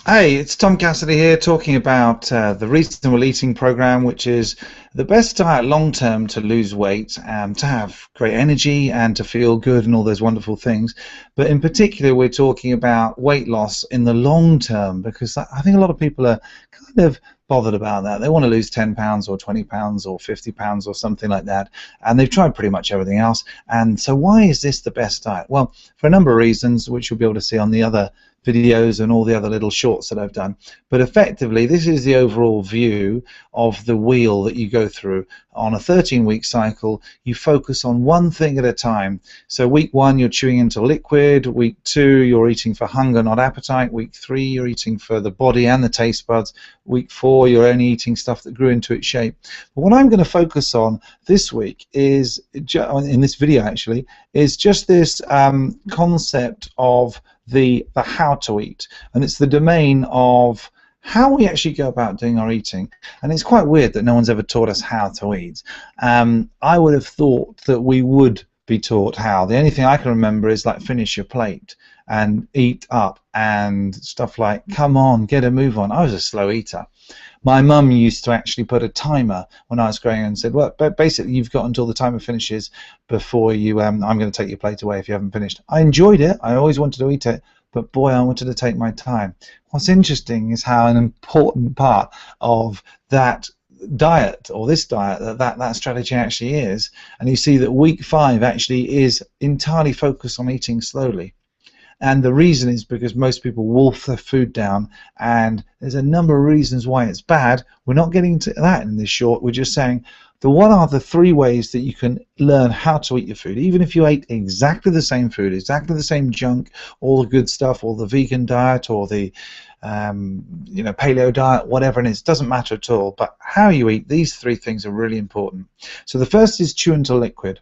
Hey, it's Tom Cassidy here talking about the Reasonable Eating Program, which is the best diet long term to lose weight, to have great energy, and to feel good, and all those wonderful things. But in particular, we're talking about weight loss in the long term because I think a lot of people are kind of bothered about that. They want to lose 10 pounds or 20 pounds or 50 pounds or something like that, and they've tried pretty much everything else. And so, why is this the best diet? Well, for a number of reasons, which you'll be able to see on the other videos and all the other little shorts that I've done. But effectively, this is the overall view of the wheel that you go through. On a 13-week cycle, you focus on one thing at a time. So week 1, you're chewing into liquid. Week 2, you're eating for hunger, not appetite. Week 3, you're eating for the body and the taste buds. Week 4, you're only eating stuff that grew into its shape. But what I'm going to focus on this week is, in this video actually, is just this concept of the how to eat, and it's the domain of how we actually go about doing our eating. And it's quite weird that no one's ever taught us how to eat. I would have thought that we would be taught how. The only thing I can remember is like finish your plate and eat up and stuff like come on, get a move on. I was a slow eater. My mum used to actually put a timer when I was growing up and said, well, basically you've got until the timer finishes before you, I'm going to take your plate away if you haven't finished. I enjoyed it. I always wanted to eat it, but boy, I wanted to take my time. What's interesting is how an important part of that diet, or this diet, that strategy actually is. And you see that week 5 actually is entirely focused on eating slowly. And the reason is because most people wolf their food down, and there's a number of reasons why it's bad. We're not getting to that in this short. We're just saying what are the 3 ways that you can learn how to eat your food, even if you ate exactly the same food, exactly the same junk, all the good stuff, or the vegan diet, or the paleo diet, whatever it is, doesn't matter at all. But how you eat, these 3 things are really important. So the first is chew into liquid.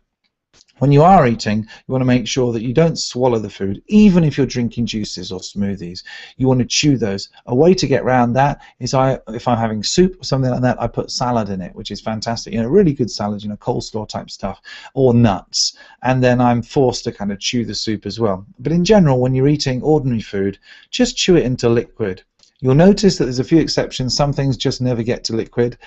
When you are eating, you want to make sure that you don't swallow the food, even if you're drinking juices or smoothies. You want to chew those. A way to get around that is if I'm having soup or something like that, I put salad in it, which is fantastic. Really good salad, coleslaw type stuff, or nuts. And then I'm forced to kind of chew the soup as well. But in general, when you're eating ordinary food, just chew it into liquid. You'll notice that there's a few exceptions. Some things just never get to liquid.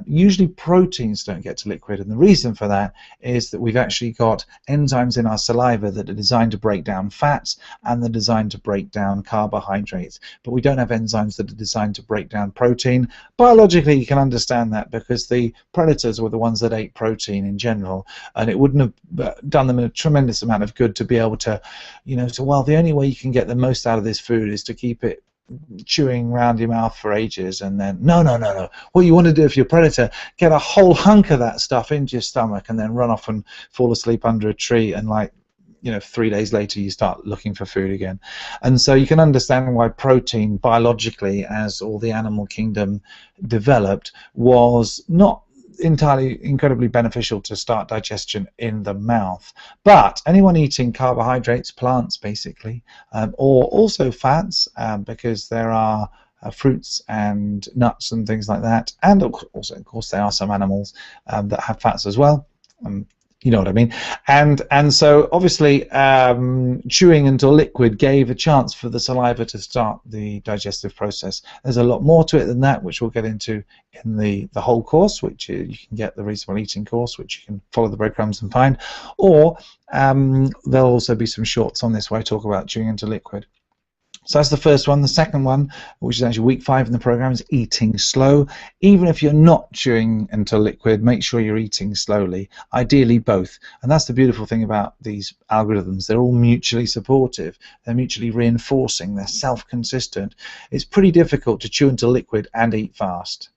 Usually proteins don't get to liquid, and the reason for that is that we've actually got enzymes in our saliva that are designed to break down fats, and they're designed to break down carbohydrates, but we don't have enzymes that are designed to break down protein. Biologically, you can understand that because the predators were the ones that ate protein in general, and it wouldn't have done them a tremendous amount of good to be able to, so well, the only way you can get the most out of this food is to keep it chewing around your mouth for ages. And then no, what you want to do if you're a predator, get a whole hunk of that stuff into your stomach and then run off and fall asleep under a tree, and 3 days later you start looking for food again. And so you can understand why protein biologically, as all the animal kingdom developed, was not entirely incredibly beneficial to start digestion in the mouth. But anyone eating carbohydrates, plants basically, or also fats, because there are fruits and nuts and things like that, and also of course there are some animals that have fats as well. You know what I mean. And so obviously chewing into liquid gave a chance for the saliva to start the digestive process. There's a lot more to it than that, which we'll get into in the whole course, which you can get the Reasonable Eating course, which you can follow the breadcrumbs and find, or there'll also be some shorts on this where I talk about chewing into liquid. So that's the first one. The second one, which is actually week 5 in the program, is eating slow. Even if you're not chewing into liquid, make sure you're eating slowly, ideally both. And that's the beautiful thing about these algorithms. They're all mutually supportive. They're mutually reinforcing. They're self-consistent. It's pretty difficult to chew into liquid and eat fast.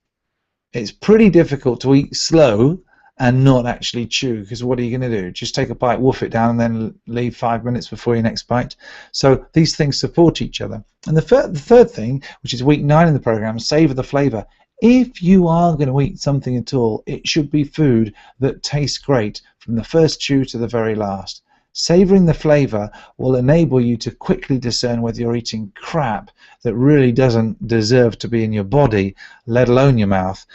It's pretty difficult to eat slow and not actually chew, because what are you going to do? Just take a bite, wolf it down, and then leave 5 minutes before your next bite. So these things support each other. And the third thing, which is week 9 in the program, savor the flavor. If you are going to eat something at all, it should be food that tastes great from the first chew to the very last. Savoring the flavor will enable you to quickly discern whether you're eating crap that really doesn't deserve to be in your body, let alone your mouth,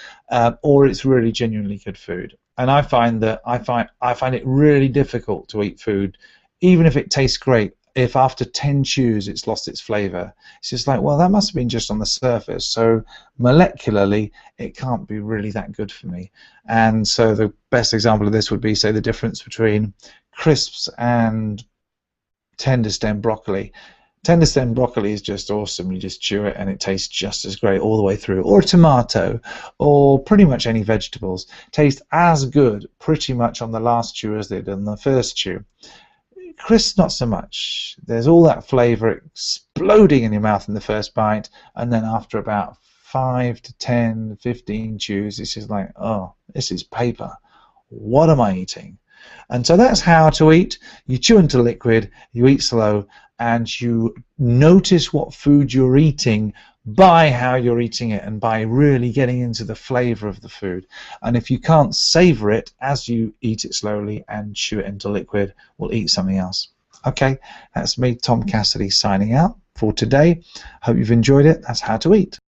or it's really genuinely good food. And I find it really difficult to eat food, even if it tastes great, if after 10 chews it's lost its flavor. It's just like, well, that must have been just on the surface, so molecularly it can't be really that good for me. And so the best example of this would be, say, the difference between crisps and tender stem broccoli. Tender stem broccoli is just awesome. You just chew it and it tastes just as great all the way through. Or a tomato, or pretty much any vegetables, taste as good pretty much on the last chew as they did on the first chew. Crisps, not so much. There's all that flavor exploding in your mouth in the first bite, and then after about 5 to 10, 15 chews, it's just like, oh, this is paper. What am I eating? And so that's how to eat. You chew into liquid, you eat slow, and you notice what food you're eating by how you're eating it and by really getting into the flavor of the food. And if you can't savor it as you eat it slowly and chew it into liquid, we'll eat something else. Okay, that's me, Tom Cassidy, signing out for today. Hope you've enjoyed it. That's How to Eat.